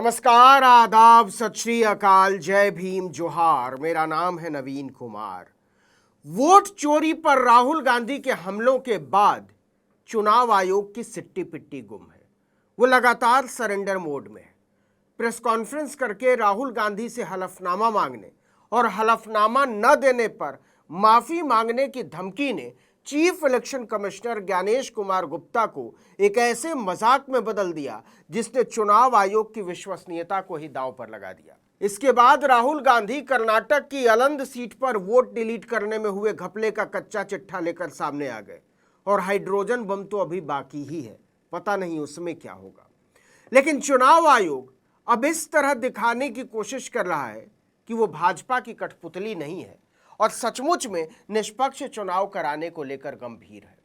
नमस्कार, आदाब, सत श्री अकाल, जय भीम, जोहार। मेरा नाम है नवीन कुमार। वोट चोरी पर राहुल गांधी के हमलों के बाद चुनाव आयोग की सिट्टी पिट्टी गुम है। वो लगातार सरेंडर मोड में है। प्रेस कॉन्फ्रेंस करके राहुल गांधी से हलफनामा मांगने और हलफनामा न देने पर माफी मांगने की धमकी ने chief election commissioner Gyanesh Kumar Gupta को एक ऐसे मजाक में बदल दिया जिसने चुनाव आयोग की विश्वसनीयता को ही दांव पर लगा दिया। इसके बाद राहुल गांधी कर्नाटक की अलंद सीट पर वोट डिलीट करने में हुए घपले का कच्चा चिट्ठा लेकर सामने आ गए और हाइड्रोजन बम तो अभी बाकी ही है, पता नहीं उसमें क्या होगा। लेकिन चुनाव आयोग अब इस तरह दिखाने की कोशिश कर रहा है कि वो भाजपा की कठपुतली नहीं है और सचमुच में निष्पक्ष चुनाव कराने को लेकर गंभीर है।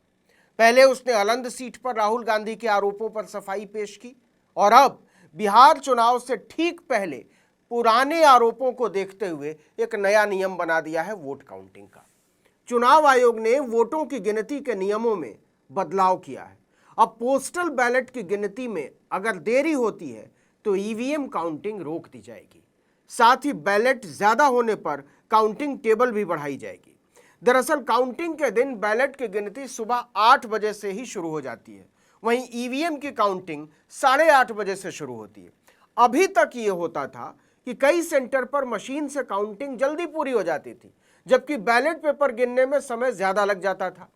पहले उसने अलंद सीट पर राहुल गांधी के आरोपों पर सफाई पेश की और अब बिहार चुनाव से ठीक पहले पुराने आरोपों को देखते हुए एक नया नियम बना दिया है वोट काउंटिंग का। चुनाव आयोग ने वोटों की गिनती के नियमों में बदलाव किया है। अब पोस्टल बैलेट की गिनती में अगर देरी होती है तो ईवीएम काउंटिंग रोक दी जाएगी। साथ ही बैलेट ज्यादा होने पर काउंटिंग टेबल भी बढ़ाई जाएगी। दरअसल काउंटिंग के दिन बैलेट की गिनती सुबह 8 बजे से ही शुरू हो जाती है, वहीं ईवीएम की काउंटिंग 8:30 बजे से शुरू होती है। अभी तक ये होता था कि कई सेंटर पर मशीन से काउंटिंग जल्दी पूरी हो जाती थी, जबकि बैलेट पेपर गिनने में समय ज्यादा लग जाता था।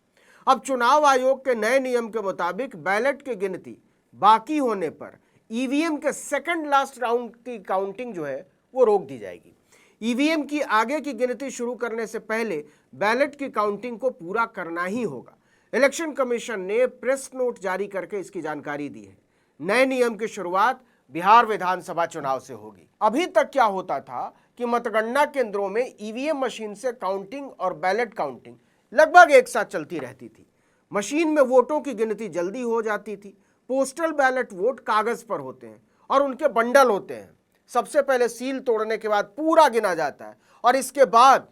अब चुनाव आयोग के नए नियम के मुताबिक बैलेट की गिनती बाकी होने पर ईवीएम के सेकंड लास्ट राउंड की काउंटिंग जो है वो रोक दी जाएगी। ईवीएम की आगे की गिनती शुरू करने से पहले बैलेट की काउंटिंग को पूरा करना ही होगा। इलेक्शन कमीशन ने प्रेस नोट जारी करके इसकी जानकारी दी है। नए नियम की शुरुआत बिहार विधानसभा चुनाव से होगी। अभी तक क्या होता था कि मतगणना केंद्रों में ईवीएम मशीन से काउंटिंग और बैलेट काउंटिंग लगभग एक साथ चलती रहती थी। मशीन में वोटों की गिनती जल्दी हो जाती थी। पोस्टल बैलेट वोट कागज पर होते हैं और उनके बंडल होते हैं। सबसे पहले सील तोड़ने के बाद पूरा गिना जाता है और इसके बाद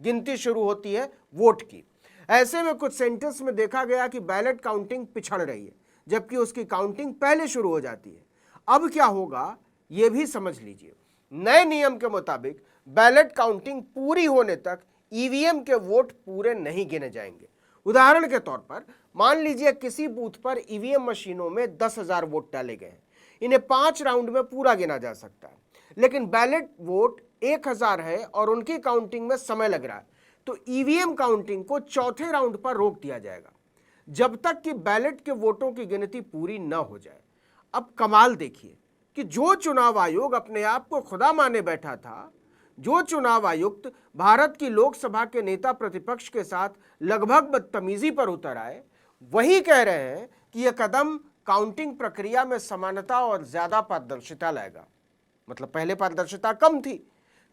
गिनती शुरू होती है वोट की। ऐसे में कुछ सेंटर्स में देखा गया कि बैलेट काउंटिंग पिछड़ रही है, जबकि उसकी काउंटिंग पहले शुरू हो जाती है। अब क्या होगा यह भी समझ लीजिए। नए नियम के मुताबिक बैलेट काउंटिंग पूरी होने तक ईवीएम के वोट पूरे नहीं गिने जाएंगे। उदाहरण के तौर पर मान लीजिए किसी बूथ पर ईवीएम मशीनों में 10,000 वोट डाले गए हैं। इन्हें 5 राउंड में पूरा गिना जा सकता है, लेकिन बैलेट वोट 1,000 है और उनकी काउंटिंग में समय लग रहा है, तो ईवीएम काउंटिंग को चौथे राउंड पर रोक दिया जाएगा जब तक कि बैलेट के वोटों की गिनती पूरी न हो जाए। अब कमाल देखिए कि जो चुनाव आयोग अपने आप को खुदा माने बैठा था, जो चुनाव आयुक्त भारत की लोकसभा के नेता प्रतिपक्ष के साथ लगभग बदतमीजी पर उतर आए, वही कह रहे हैं कि यह कदम काउंटिंग प्रक्रिया में समानता और ज्यादा पारदर्शिता लाएगा। मतलब पहले पारदर्शिता कम थी,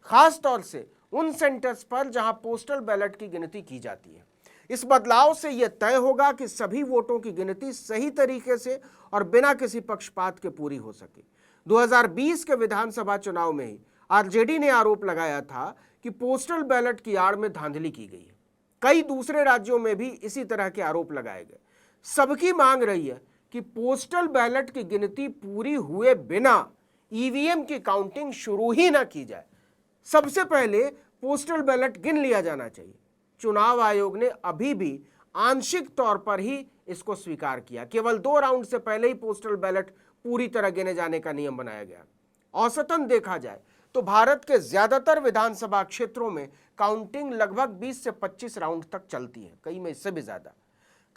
खास तौर से उन सेंटर्स पर जहां पोस्टल बैलेट की गिनती की जाती है। इस बदलाव से यह तय होगा कि सभी वोटों की गिनती सही तरीके से और बिना किसी पक्षपात के पूरी हो सके। 2020 के विधानसभा चुनाव में ही आरजेडी ने आरोप लगाया था कि पोस्टल बैलेट की आड़ में धांधली की गई है। कई दूसरे राज्यों में भी इसी तरह के आरोप लगाए गए। सबकी मांग रही है कि पोस्टल बैलेट की गिनती पूरी हुए बिना ईवीएम की काउंटिंग शुरू ही ना की जाए। सबसे पहले पोस्टल बैलेट गिन लिया जाना चाहिए। चुनाव आयोग ने अभी भी आंशिक तौर पर ही इसको स्वीकार किया। केवल 2 राउंड से पहले ही पोस्टल बैलेट पूरी तरह गिने जाने का नियम बनाया गया। औसतन देखा जाए तो भारत के ज्यादातर विधानसभा क्षेत्रों में काउंटिंग लगभग 20 से 25 राउंड तक चलती है, कई में इससे भी ज्यादा।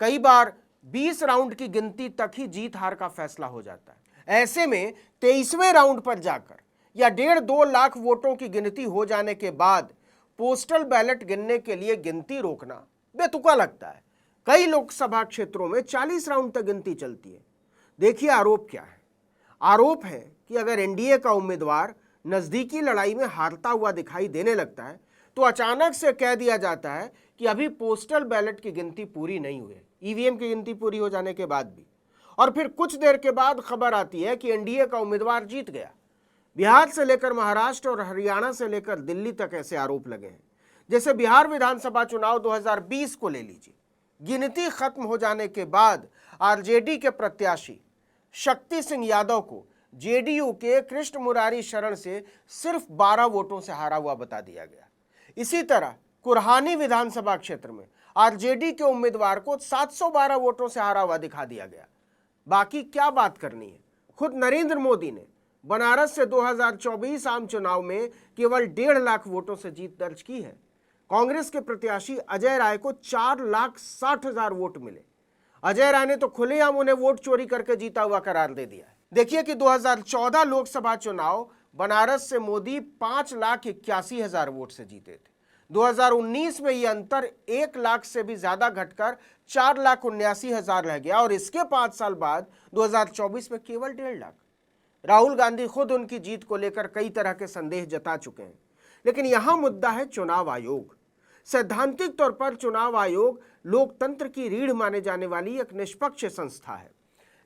कई बार 20 राउंड की गिनती तक ही जीत हार का फैसला हो जाता है। ऐसे में 23वें राउंड पर जाकर या 1.5-2 लाख वोटों की गिनती हो जाने के बाद पोस्टल बैलेट गिनने के लिए गिनती रोकना बेतुका लगता है। कई लोकसभा क्षेत्रों में 40 राउंड तक गिनती चलती है। देखिए आरोप क्या है। आरोप है कि अगर एनडीए का उम्मीदवार नजदीकी लड़ाई में हारता हुआ दिखाई देने लगता है तो अचानक से कह दिया जाता है कि अभी पोस्टल बैलेट की गिनती पूरी नहीं हुई है, ईवीएम की गिनती पूरी हो जाने के बाद भी। और फिर कुछ देर के बाद खबर आती है कि एनडीए का उम्मीदवार जीत गया। बिहार से लेकर महाराष्ट्र और हरियाणा से लेकर दिल्ली तक ऐसे आरोप लगे हैं। जैसे बिहार विधानसभा चुनाव 2020 को ले लीजिए। गिनती खत्म हो जाने के बाद आरजेडी के प्रत्याशी शक्ति सिंह यादव को जेडीयू के कृष्ण मुरारी शरण से सिर्फ 12 वोटों से हारा हुआ बता दिया गया। इसी तरह कुरहानी विधानसभा क्षेत्र में आरजेडी के उम्मीदवार को 712 वोटों से हारा हुआ दिखा दिया गया। बाकी क्या बात करनी है, खुद नरेंद्र मोदी ने बनारस से 2024 आम चुनाव में केवल 1.5 लाख वोटों से जीत दर्ज की है। कांग्रेस के प्रत्याशी अजय राय को 4,60,000 वोट मिले। अजय राय ने तो खुलेआम उन्हें वोट चोरी करके जीता हुआ करार दे दिया है। देखिए कि 2014 लोकसभा चुनाव बनारस से मोदी 5,81,000 वोट से जीते थे। 2019 में यह अंतर 1 लाख से भी ज्यादा घटकर 4,79,000 रह गया और इसके 5 साल बाद 2024 में केवल 1.5 लाख। राहुल गांधी खुद उनकी जीत को लेकर कई तरह के संदेह जता चुके हैं, लेकिन यहां मुद्दा है चुनाव आयोग। सैद्धांतिक तौर पर चुनाव आयोग लोकतंत्र की रीढ़ माने जाने वाली एक निष्पक्ष संस्था है,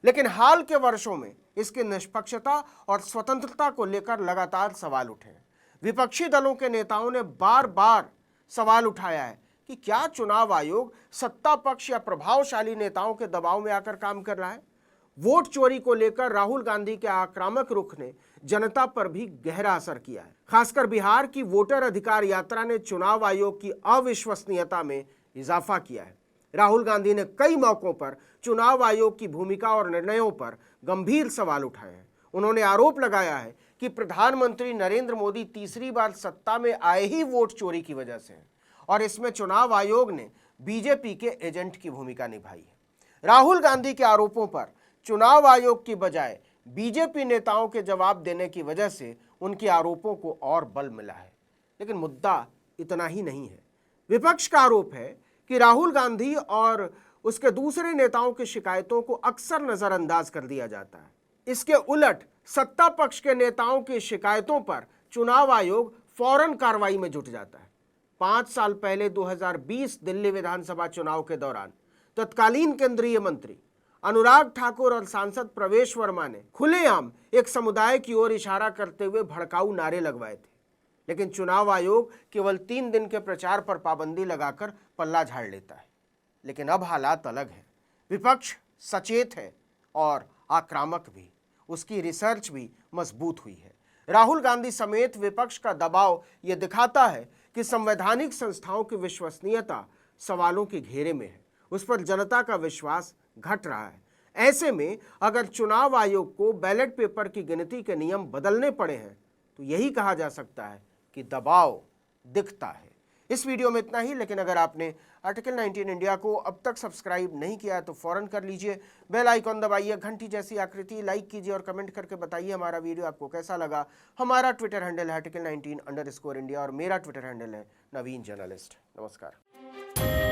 लेकिन हाल के वर्षों में इसकी निष्पक्षता और स्वतंत्रता को लेकर लगातार सवाल उठे हैं। विपक्षी दलों के नेताओं ने बार बार सवाल उठाया है कि क्या चुनाव आयोग सत्ता पक्ष या प्रभावशाली नेताओं के दबाव में आकर काम कर रहा है। वोट चोरी को लेकर राहुल गांधी के आक्रामक रुख ने जनता पर भी गहरा असर किया है। खासकर बिहार की वोटर अधिकार यात्रा ने चुनाव आयोग की अविश्वसनीयता में इजाफा किया है। राहुल गांधी ने कई मौकों पर चुनाव आयोग की भूमिका और निर्णयों पर गंभीर सवाल उठाए हैं। उन्होंने आरोप लगाया है कि प्रधानमंत्री नरेंद्र मोदी तीसरी बार सत्ता में आए ही वोट चोरी की वजह से है और इसमें चुनाव आयोग ने बीजेपी के एजेंट की भूमिका निभाई है। राहुल गांधी के आरोपों पर चुनाव आयोग की बजाय बीजेपी नेताओं के जवाब देने की वजह से उनके आरोपों को और बल मिला है। लेकिन मुद्दा इतना ही नहीं है। विपक्ष का आरोप है कि राहुल गांधी और उसके दूसरे नेताओं की शिकायतों को अक्सर नजरअंदाज कर दिया जाता है। इसके उलट सत्ता पक्ष के नेताओं की शिकायतों पर चुनाव आयोग फौरन कार्रवाई में जुट जाता है। 5 साल पहले 2020 दिल्ली विधानसभा चुनाव के दौरान तत्कालीन केंद्रीय मंत्री अनुराग ठाकुर और सांसद प्रवेश वर्मा ने खुलेआम एक समुदाय की ओर इशारा करते हुए भड़काऊ नारे लगवाए थे, लेकिन चुनाव आयोग केवल 3 दिन के प्रचार पर पाबंदी लगाकर पल्ला झाड़ लेता है। लेकिन अब हालात अलग हैं। विपक्ष सचेत है और आक्रामक भी, उसकी रिसर्च भी मजबूत हुई है। राहुल गांधी समेत विपक्ष का दबाव यह दिखाता है कि संवैधानिक संस्थाओं की विश्वसनीयता सवालों के घेरे में है, उस पर जनता का विश्वास घट रहा है। ऐसे में अगर चुनाव आयोग को बैलेट पेपर की गिनती के नियम बदलने पड़े हैं तो यही कहा जा सकता है कि दबाव दिखता है। इस वीडियो में इतना ही, लेकिन अगर आपने आर्टिकल 19 इंडिया को अब तक सब्सक्राइब नहीं किया है तो फौरन कर लीजिए। बेल आइकॉन दबाइए, घंटी जैसी आकृति, लाइक कीजिए और कमेंट करके बताइए हमारा वीडियो आपको कैसा लगा। हमारा ट्विटर हैंडल है article19_India और मेरा ट्विटर हैंडल है नवीन जर्नलिस्ट। नमस्कार।